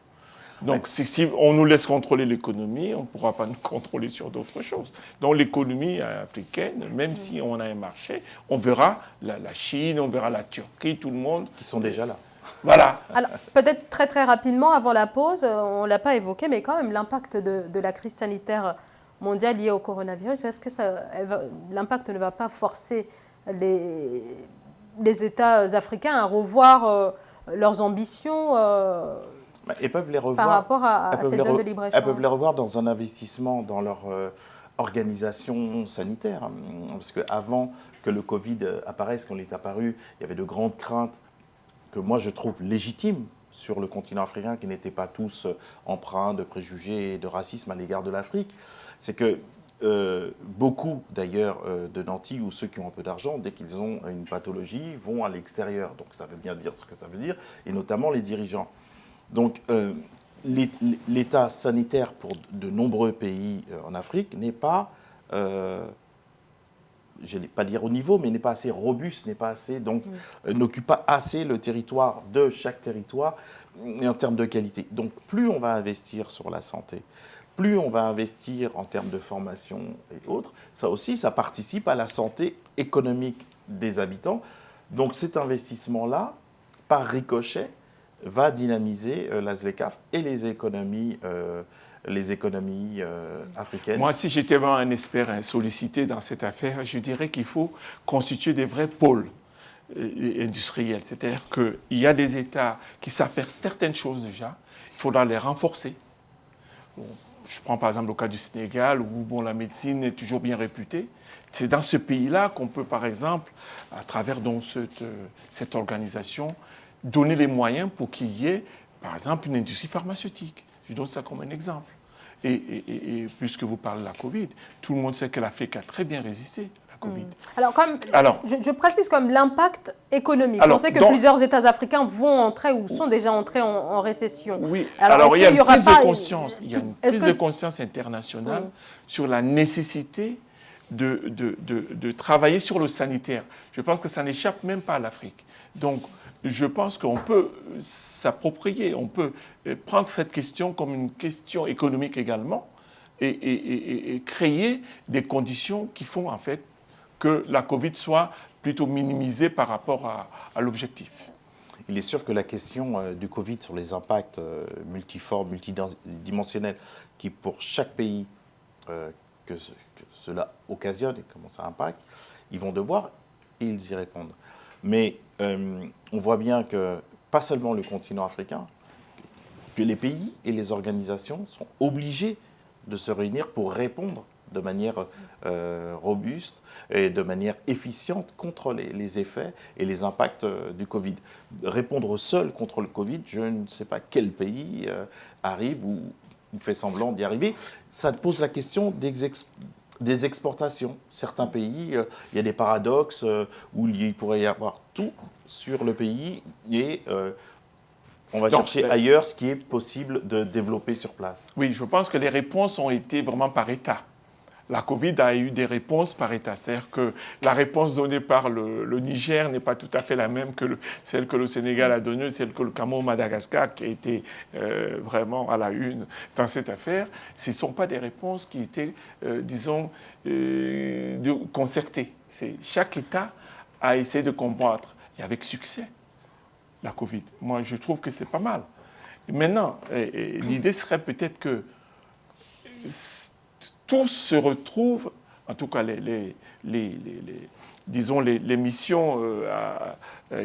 Donc, si on nous laisse contrôler l'économie, on ne pourra pas nous contrôler sur d'autres choses. Donc, l'économie africaine, même si on a un marché, on verra la Chine, on verra la Turquie, tout le monde. Qui sont déjà là. Voilà. Alors, peut-être très, très rapidement, avant la pause, on ne l'a pas évoqué, mais quand même, l'impact de la crise sanitaire mondiale liée au coronavirus, est-ce que l'impact ne va pas forcer les États africains à revoir leurs ambitions Elles peuvent les revoir, par rapport à cette zone de libre-échange? Elles peuvent les revoir dans un investissement dans leur organisation sanitaire. Parce qu'avant que le Covid apparaisse, quand il est apparu, il y avait de grandes craintes que moi je trouve légitimes sur le continent africain, qui n'étaient pas tous empreints de préjugés et de racisme à l'égard de l'Afrique. C'est que beaucoup, d'ailleurs, de nantis ou ceux qui ont un peu d'argent, dès qu'ils ont une pathologie, vont à l'extérieur. Donc ça veut bien dire ce que ça veut dire, et notamment les dirigeants. Donc l'état sanitaire pour de nombreux pays en Afrique n'est pas, je ne vais pas dire au niveau, mais n'est pas assez robuste, n'est pas assez, donc n'occupe pas assez le territoire de chaque territoire et en termes de qualité. Donc plus on va investir sur la santé, plus on va investir en termes de formation et autres, ça aussi, ça participe à la santé économique des habitants. Donc cet investissement-là, par ricochet, va dynamiser la ZLECAf et les économies africaines. Moi, si j'étais vraiment un expert sollicité dans cette affaire, je dirais qu'il faut constituer des vrais pôles industriels. C'est-à-dire qu'il y a des États qui savent faire certaines choses déjà, il faudra les renforcer. Bon, je prends par exemple le cas du Sénégal, où la médecine est toujours bien réputée. C'est dans ce pays-là qu'on peut, par exemple, à travers cette organisation, donner les moyens pour qu'il y ait, par exemple, une industrie pharmaceutique. Je donne ça comme un exemple. Et puisque vous parlez de la Covid, tout le monde sait que l'Afrique a très bien résisté à la Covid. Alors, je précise comme l'impact économique. On sait que plusieurs États africains vont entrer ou sont déjà entrés en récession. Oui, alors il y a une prise de conscience. Il y a une prise de conscience internationale sur la nécessité de travailler sur le sanitaire. Je pense que ça n'échappe même pas à l'Afrique. Donc, je pense qu'on peut s'approprier, on peut prendre cette question comme une question économique également et créer des conditions qui font en fait que la Covid soit plutôt minimisée par rapport à l'objectif. Il est sûr que la question du Covid sur les impacts multiformes, multidimensionnels, qui pour chaque pays que cela occasionne et comment ça impacte, ils vont devoir et ils y répondent. Mais on voit bien que, pas seulement le continent africain, que les pays et les organisations sont obligés de se réunir pour répondre de manière robuste et de manière efficiente contre les effets et les impacts du Covid. Répondre seul contre le Covid, je ne sais pas quel pays arrive ou fait semblant d'y arriver. Ça pose la question des exportations. Certains pays, il y a des paradoxes où il pourrait y avoir tout sur le pays et on va chercher ailleurs ce qui est possible de développer sur place. Oui, je pense que les réponses ont été vraiment par État. La Covid a eu des réponses par État. C'est-à-dire que la réponse donnée par le Niger n'est pas tout à fait la même que celle que le Sénégal a donnée, celle que le Cameroun, Madagascar, qui a été vraiment à la une dans cette affaire. Ce ne sont pas des réponses qui étaient, disons, concertées. Chaque État a essayé de combattre et avec succès la Covid. Moi, je trouve que c'est pas mal. Et maintenant, l'idée serait peut-être que tous se retrouvent, en tout cas disons les missions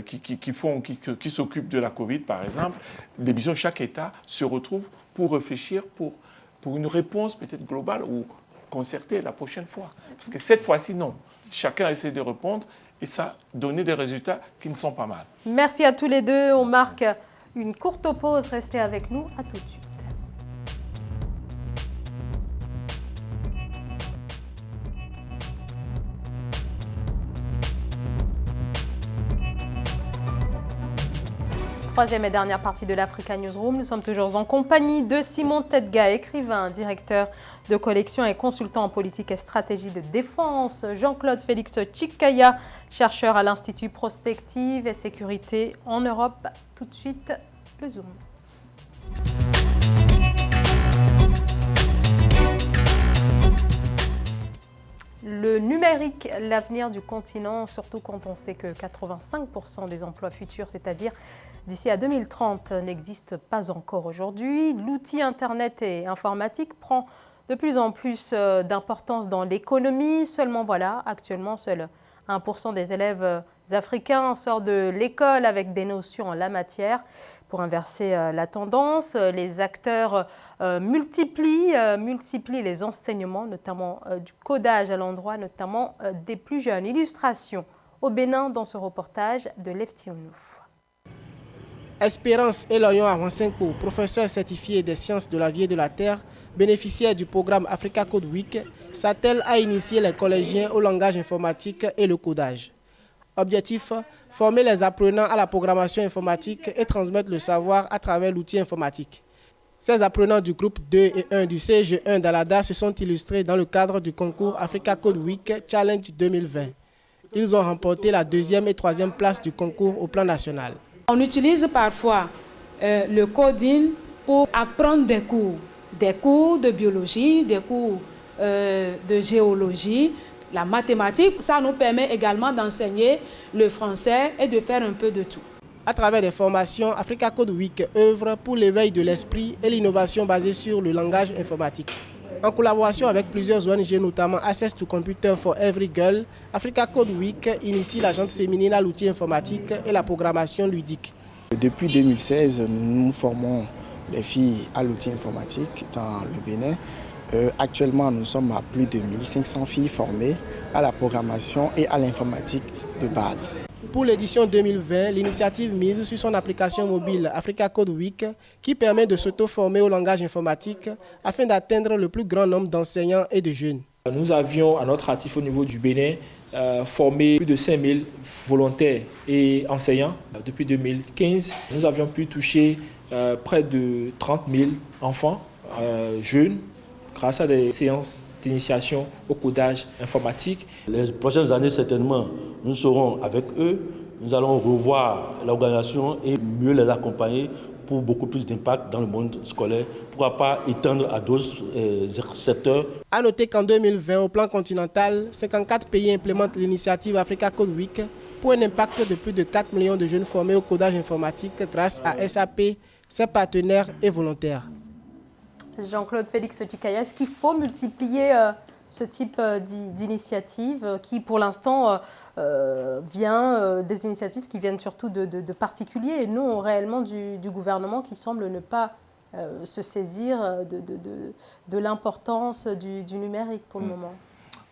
qui s'occupent de la Covid, par exemple, les missions de chaque État se retrouvent pour réfléchir pour une réponse peut-être globale ou concertée la prochaine fois. Parce que cette fois-ci, non. Chacun essaie de répondre et ça a donné des résultats qui ne sont pas mal. Merci à tous les deux. On marque une courte pause. Restez avec nous. À tout de suite. Troisième et dernière partie de l'Africa Newsroom. Nous sommes toujours en compagnie de Simon Tedga, écrivain, directeur de collection et consultant en politique et stratégie de défense. Jean-Claude Félix Chikaya, chercheur à l'Institut Prospective et Sécurité en Europe. Tout de suite, le Zoom. Le numérique, l'avenir du continent, surtout quand on sait que 85% des emplois futurs, c'est-à-dire d'ici à 2030, n'existent pas encore aujourd'hui. L'outil Internet et informatique prend de plus en plus d'importance dans l'économie. Seulement, voilà, actuellement, seul 1% des élèves africains sortent de l'école avec des notions en la matière. Pour inverser la tendance, les acteurs multiplient les enseignements, notamment du codage à l'endroit, notamment des plus jeunes. Illustration au Bénin dans ce reportage de Leftionou. Espérance Eloyon Avansenko, professeur certifié des sciences de la vie et de la terre, bénéficiaire du programme Africa Code Week, s'attelle à initier les collégiens au langage informatique et le codage. Objectif, former les apprenants à la programmation informatique et transmettre le savoir à travers l'outil informatique. Ces apprenants du groupe 2 et 1 du CG1 d'Alada se sont illustrés dans le cadre du concours Africa Code Week Challenge 2020. Ils ont remporté la 2e et 3e place du concours au plan national. On utilise parfois le coding pour apprendre des cours de biologie, des cours de géologie, la mathématique. Ça nous permet également d'enseigner le français et de faire un peu de tout. À travers des formations, Africa Code Week œuvre pour l'éveil de l'esprit et l'innovation basée sur le langage informatique. En collaboration avec plusieurs ONG, notamment Access to Computer for Every Girl, Africa Code Week initie la gente féminine à l'outil informatique et la programmation ludique. Depuis 2016, nous formons les filles à l'outil informatique dans le Bénin. Actuellement, nous sommes à plus de 1500 filles formées à la programmation et à l'informatique de base. Pour l'édition 2020, l'initiative mise sur son application mobile Africa Code Week qui permet de s'auto-former au langage informatique afin d'atteindre le plus grand nombre d'enseignants et de jeunes. Nous avions à notre actif au niveau du Bénin formé plus de 5000 volontaires et enseignants. Depuis 2015, nous avions pu toucher près de 30 000 enfants jeunes grâce à des séances d'initiation au codage informatique. Les prochaines années, certainement, nous serons avec eux. Nous allons revoir l'organisation et mieux les accompagner pour beaucoup plus d'impact dans le monde scolaire. Pourquoi pas étendre à d'autres secteurs. A noter qu'en 2020, au plan continental, 54 pays implémentent l'initiative Africa Code Week pour un impact de plus de 4 millions de jeunes formés au codage informatique grâce à SAP, ses partenaires et volontaires. Jean-Claude Félix Chikaya, est-ce qu'il faut multiplier ce type d'initiative qui, pour l'instant, vient des initiatives qui viennent surtout de particuliers et non réellement du gouvernement qui semble ne pas se saisir de l'importance du numérique pour le moment?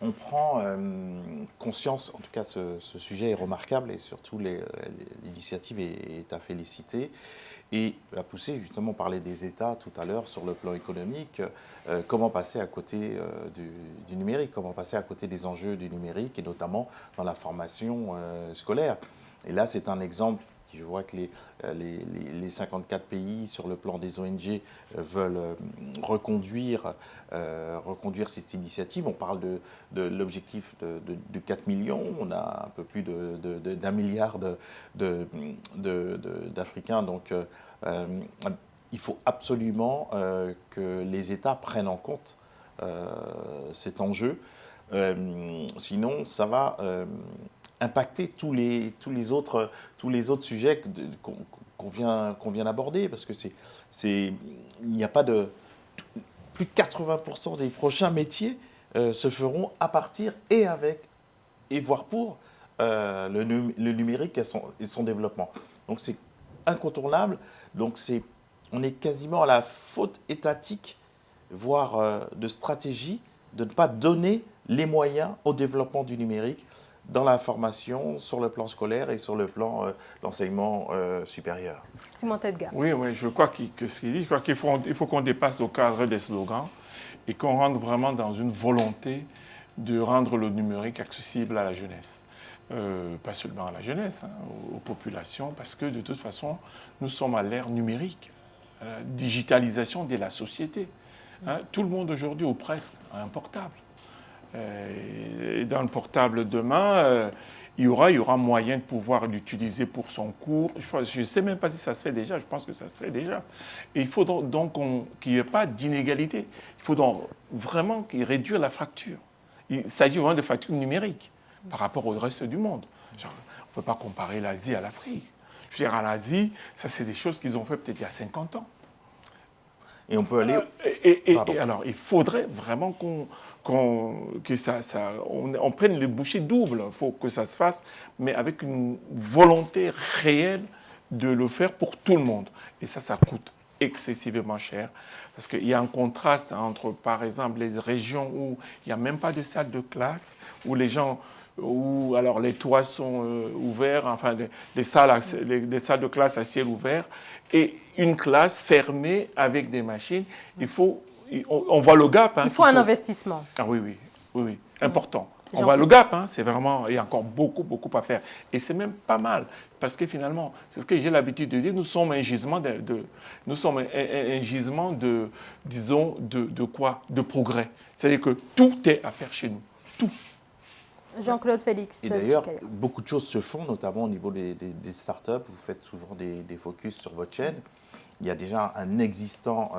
On prend conscience, en tout cas ce sujet est remarquable et surtout l'initiative est à féliciter et à pousser, justement parler des États tout à l'heure sur le plan économique, comment passer à côté du numérique, comment passer à côté des enjeux du numérique et notamment dans la formation scolaire. Et là c'est un exemple. Je vois que les 54 pays sur le plan des ONG veulent reconduire cette initiative. On parle de l'objectif de 4 millions. On a un peu plus d'1 milliard d'Africains. Donc il faut absolument que les États prennent en compte cet enjeu. Sinon, ça va impacter tous les autres sujets qu'on vient d'aborder, parce que il n'y a pas de... Plus de 80% des prochains métiers se feront à partir et avec, et voire pour le numérique et son développement. Donc c'est incontournable. Donc on est quasiment à la faute étatique, voire de stratégie, de ne pas donner les moyens au développement du numérique dans la formation, sur le plan scolaire et sur le plan de l'enseignement supérieur. Simon Tedgar. Oui, je crois qu'il faut qu'on dépasse le cadre des slogans et qu'on rentre vraiment dans une volonté de rendre le numérique accessible à la jeunesse. Pas seulement à la jeunesse, aux populations, parce que de toute façon, nous sommes à l'ère numérique, à la digitalisation de la société. Tout le monde aujourd'hui, ou presque, a un portable. Et dans le portable demain, il y aura moyen de pouvoir l'utiliser pour son cours. Je ne sais même pas si ça se fait déjà, je pense que ça se fait déjà. Et il faut donc qu'il n'y ait pas d'inégalité. Il faut donc vraiment réduire la fracture. Il s'agit vraiment de fracture numérique par rapport au reste du monde. Genre, on ne peut pas comparer l'Asie à l'Afrique. Je veux dire, à l'Asie, ça c'est des choses qu'ils ont fait peut-être il y a 50 ans. Et on peut aller... alors, il faudrait vraiment qu'on prenne les bouchées doubles. Il faut que ça se fasse, mais avec une volonté réelle de le faire pour tout le monde. Et ça coûte excessivement cher, parce qu'il y a un contraste entre, par exemple, les régions où il n'y a même pas de salle de classe, où les gens... où alors les toits sont ouverts, enfin des salles de classe à ciel ouvert, et une classe fermée avec des machines. On voit le gap. Il faut un investissement. Ah oui, important. On voit le gap, c'est vraiment, il y a encore beaucoup à faire. Et c'est même pas mal, parce que finalement, c'est ce que j'ai l'habitude de dire, nous sommes un gisement disons, de quoi? De progrès. C'est-à-dire que tout est à faire chez nous, tout. Jean-Claude Félix. Et d'ailleurs, beaucoup de choses se font, notamment au niveau des startups. Vous faites souvent des focus sur votre chaîne. Il y a déjà un existant,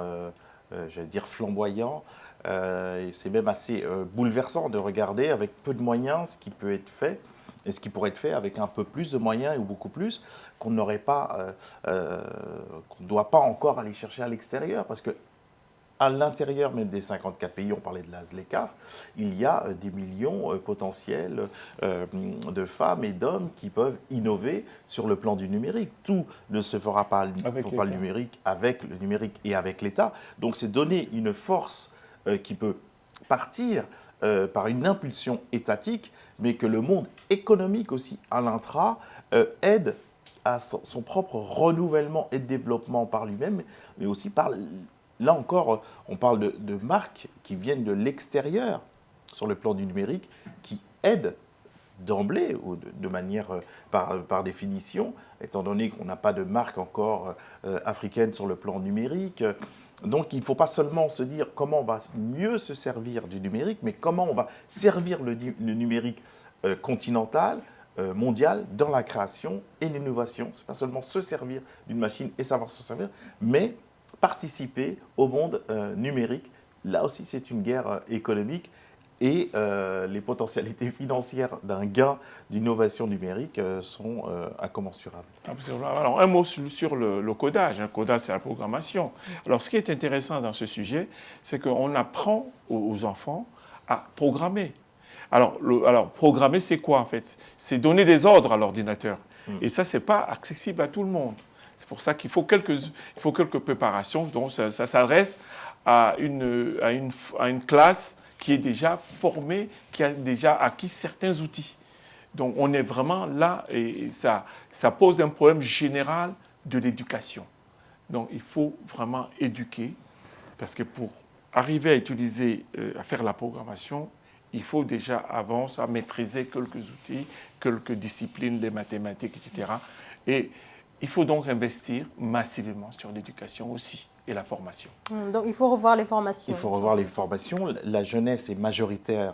j'allais dire flamboyant. C'est même assez bouleversant de regarder avec peu de moyens ce qui peut être fait et ce qui pourrait être fait avec un peu plus de moyens ou beaucoup plus qu'on n'aurait pas, qu'on ne doit pas encore aller chercher à l'extérieur, parce que à l'intérieur même des 54 pays, on parlait de la ZLECAf, il y a des millions potentiels de femmes et d'hommes qui peuvent innover sur le plan du numérique. Tout ne se fera pas le numérique, avec le numérique et avec l'État. Donc c'est donner une force qui peut partir par une impulsion étatique, mais que le monde économique aussi, à l'intra, aide à son propre renouvellement et développement par lui-même, mais aussi par... Là encore, on parle de marques qui viennent de l'extérieur sur le plan du numérique, qui aident d'emblée, ou de manière par définition, étant donné qu'on n'a pas de marque encore africaine sur le plan numérique. Donc il ne faut pas seulement se dire comment on va mieux se servir du numérique, mais comment on va servir le numérique continental, mondial, dans la création et l'innovation. Ce n'est pas seulement se servir d'une machine et savoir se servir, mais participer au monde numérique. Là aussi, c'est une guerre économique et les potentialités financières d'un gain d'innovation numérique sont incommensurables. Alors, un mot sur le codage. Le codage, c'est la programmation. Alors, ce qui est intéressant dans ce sujet, c'est qu'on apprend aux enfants à programmer. Alors, programmer, c'est quoi en fait? C'est donner des ordres à l'ordinateur. Et ça, ce n'est pas accessible à tout le monde. C'est pour ça qu'il faut quelques préparations. Donc, ça s'adresse à une classe qui est déjà formée, qui a déjà acquis certains outils. Donc, on est vraiment là et ça pose un problème général de l'éducation. Donc, il faut vraiment éduquer, parce que pour arriver à faire la programmation, il faut déjà avant ça maîtriser quelques outils, quelques disciplines, les mathématiques, etc. Et il faut donc investir massivement sur l'éducation aussi et la formation. Donc il faut revoir les formations. Il faut revoir les formations. La jeunesse est majoritaire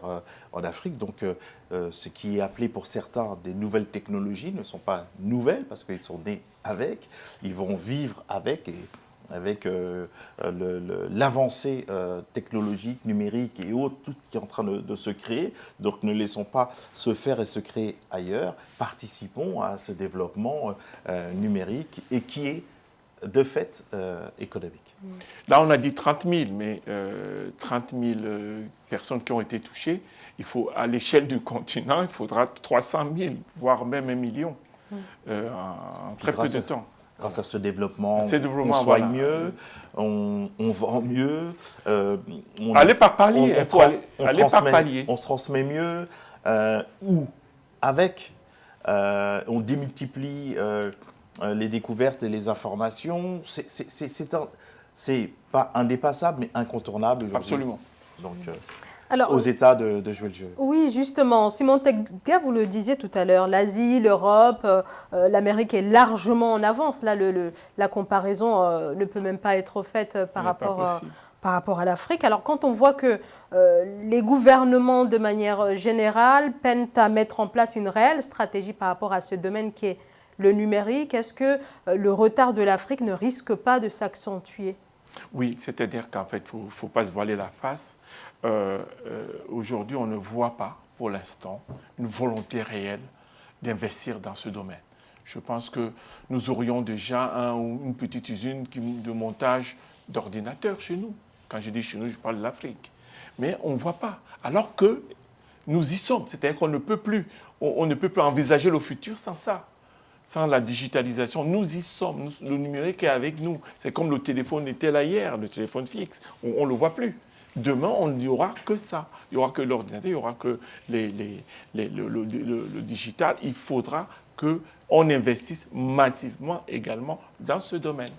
en Afrique, donc ce qui est appelé pour certains des nouvelles technologies ne sont pas nouvelles parce qu'ils sont nés avec, ils vont vivre avec et avec l'avancée technologique, numérique et autres, tout qui est en train de se créer. Donc ne laissons pas se faire et se créer ailleurs. Participons à ce développement numérique et qui est de fait économique. Là, on a dit 30 000, mais 30 000 personnes qui ont été touchées, à l'échelle du continent, il faudra 300 000, voire même 1 million, en très peu de temps. Grâce à ce développement, on soigne mieux, on vend mieux, aller par palier, on transmet mieux, ou avec, on démultiplie les découvertes et les informations. C'est pas indépassable, mais incontournable aujourd'hui. Absolument. Donc, alors, aux États de jouer le jeu. Oui, justement. Simon Tega, vous le disiez tout à l'heure, l'Asie, l'Europe, l'Amérique est largement en avance. Là, la comparaison ne peut même pas être faite par rapport à l'Afrique. Alors, quand on voit que les gouvernements, de manière générale, peinent à mettre en place une réelle stratégie par rapport à ce domaine qui est le numérique, est-ce que le retard de l'Afrique ne risque pas de s'accentuer? Oui, c'est-à-dire qu'en fait, il ne faut pas se voiler la face. Aujourd'hui, on ne voit pas, pour l'instant, une volonté réelle d'investir dans ce domaine. Je pense que nous aurions déjà une petite usine de montage d'ordinateurs chez nous. Quand je dis chez nous, je parle de l'Afrique. Mais on ne voit pas. Alors que nous y sommes. C'est-à-dire qu'on ne peut plus, on ne peut plus envisager le futur sans ça. Sans la digitalisation, nous y sommes. Le numérique est avec nous. C'est comme le téléphone était là hier, le téléphone fixe. On ne le voit plus. Demain, il n'y aura que ça. Il n'y aura que l'ordinateur, il n'y aura que le digital. Il faudra qu'on investisse massivement également dans ce domaine.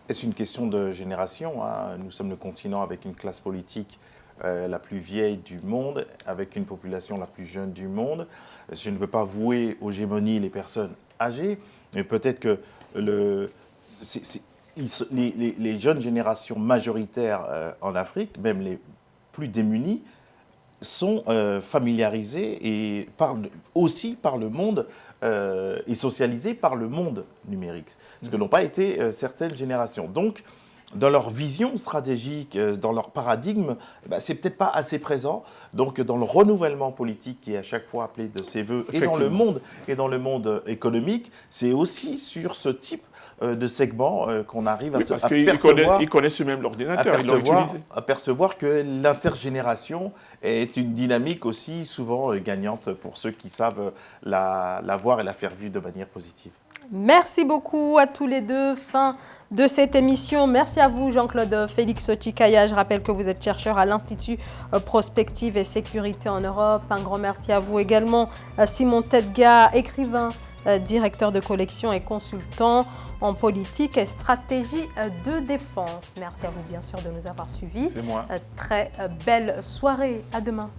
C'est une question de génération. Hein. Nous sommes le continent avec une classe politique la plus vieille du monde, avec une population la plus jeune du monde. Je ne veux pas vouer aux gémonies les personnes âgées, mais peut-être que les jeunes générations majoritaires en Afrique, même les plus démunies, sont familiarisées et aussi par le monde et socialisées par le monde numérique, ce que n'ont pas été certaines générations. Donc, dans leur vision stratégique, dans leur paradigme, c'est peut-être pas assez présent. Donc, dans le renouvellement politique qui est à chaque fois appelé de ses voeux, et dans le monde économique, c'est aussi sur ce type de segment qu'on arrive à percevoir. Ils connaissent même l'ordinateur, ils l'ont utilisé. Apercevoir que l'intergénération est une dynamique aussi souvent gagnante pour ceux qui savent la voir et la faire vivre de manière positive. Merci beaucoup à tous les deux. Fin de cette émission. Merci à vous, Jean-Claude Félix Chikaya. Je rappelle que vous êtes chercheur à l'Institut Prospective et Sécurité en Europe. Un grand merci à vous également, Simon Tega, écrivain, directeur de collection et consultant en politique et stratégie de défense. Merci à vous, bien sûr, de nous avoir suivis. C'est moi. Très belle soirée. À demain.